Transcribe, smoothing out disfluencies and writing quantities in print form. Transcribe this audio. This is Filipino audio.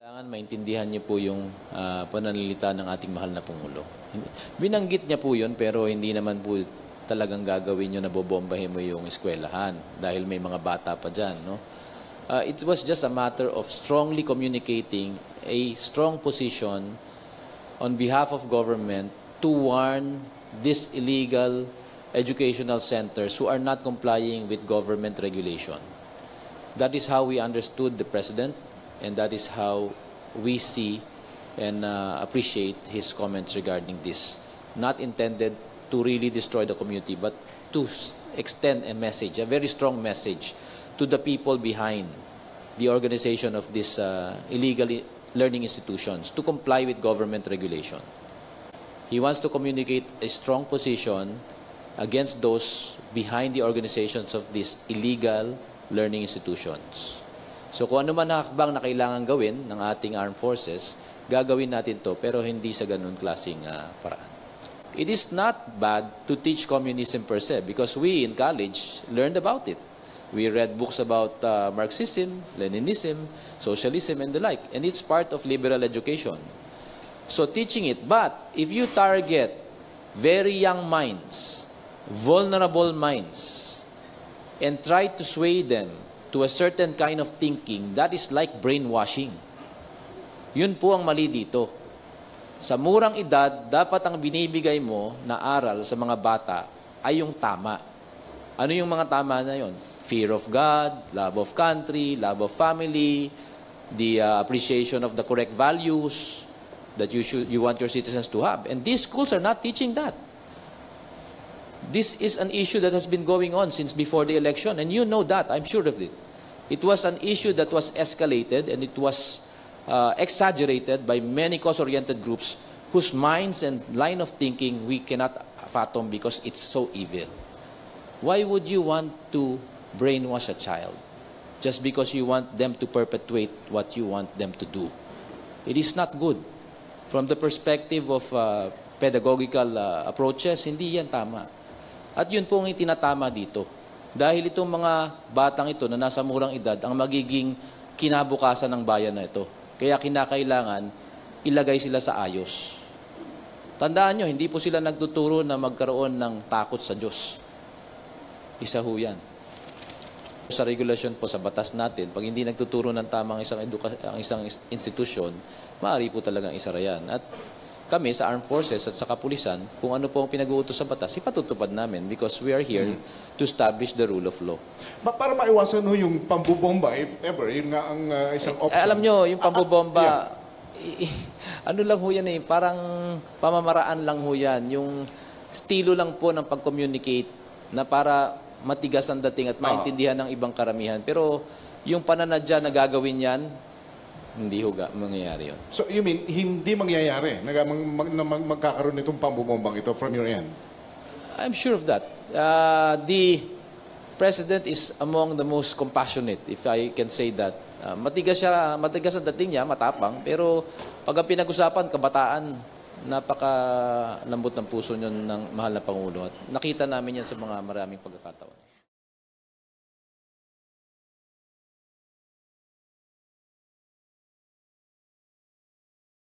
Kailangan maintindihan niyo po yung pananalita ng ating mahal na Pangulo. Binanggit niya po yun, pero hindi naman po talagang gagawin niyo na bobombahin mo yung eskwelahan dahil may mga bata pa dyan. No? It was just a matter of strongly communicating a strong position on behalf of government to warn these illegal educational centers who are not complying with government regulation. That is how we understood the President, and that is how we see and appreciate his comments regarding this. Not intended to really destroy the community, but to extend a message, a very strong message to the people behind the organization of these illegal learning institutions to comply with government regulation. He wants to communicate a strong position against those behind the organizations of these illegal learning institutions. So kung ano man na hakbang na kailangan gawin ng ating armed forces, gagawin natin to, pero hindi sa ganun klaseng paraan. It is not bad to teach communism per se, because we in college learned about it. We read books about Marxism, Leninism, socialism, and the like, and it's part of liberal education. So teaching it, but if you target very young minds, vulnerable minds, and try to sway them to a certain kind of thinking, that is like brainwashing. Yun po ang mali dito. Sa murang edad, dapat ang binibigay mo na aral sa mga bata ay yung tama. Ano yung mga tama na yun? Fear of God, love of country, love of family, the appreciation of the correct values that you want your citizens to have. And these schools are not teaching that. This is an issue that has been going on since before the election, and you know that, I'm sure of it. It was an issue that was escalated, and it was exaggerated by many cause-oriented groups whose minds and line of thinking we cannot fathom because it's so evil. Why would you want to brainwash a child just because you want them to perpetuate what you want them to do? It is not good. From the perspective of pedagogical approaches, hindi yan tama. At yun po ang itinatama dito. Dahil itong mga batang ito na nasa murang edad ang magiging kinabukasan ng bayan na ito. Kaya kinakailangan ilagay sila sa ayos. Tandaan nyo, hindi po sila nagtuturo na magkaroon ng takot sa Diyos. Isa ho yan. Sa regulasyon po, sa batas natin, pag hindi nagtuturo ng tamang isang institusyon, maaari po talagang isara yan. At kami sa armed forces at sa kapulisan, kung ano po ang pinag-uutos sa batas, ipatutupad namin because we are here to establish the rule of law. Para maiwasan ho yung pambubomba, if ever, yun nga ang isang option. Alam nyo, yung pambubomba, ano lang ho yan parang pamamaraan lang ho yan. Yung estilo lang po ng pag-communicate na para matigas ang dating at maintindihan ng ibang karamihan. Pero yung pananadya na gagawin yan, hindi ho mangyayari yun. So you mean, hindi mangyayari na magkakaroon nitong pambubombang ito from your end? I'm sure of that. The President is among the most compassionate, if I can say that. Matigas ang dating niya, matapang, pero pag ang pinag-usapan, kabataan, napakalambot ng puso niyon ng mahal na Pangulo. At nakita namin yan sa mga maraming pagkakataon.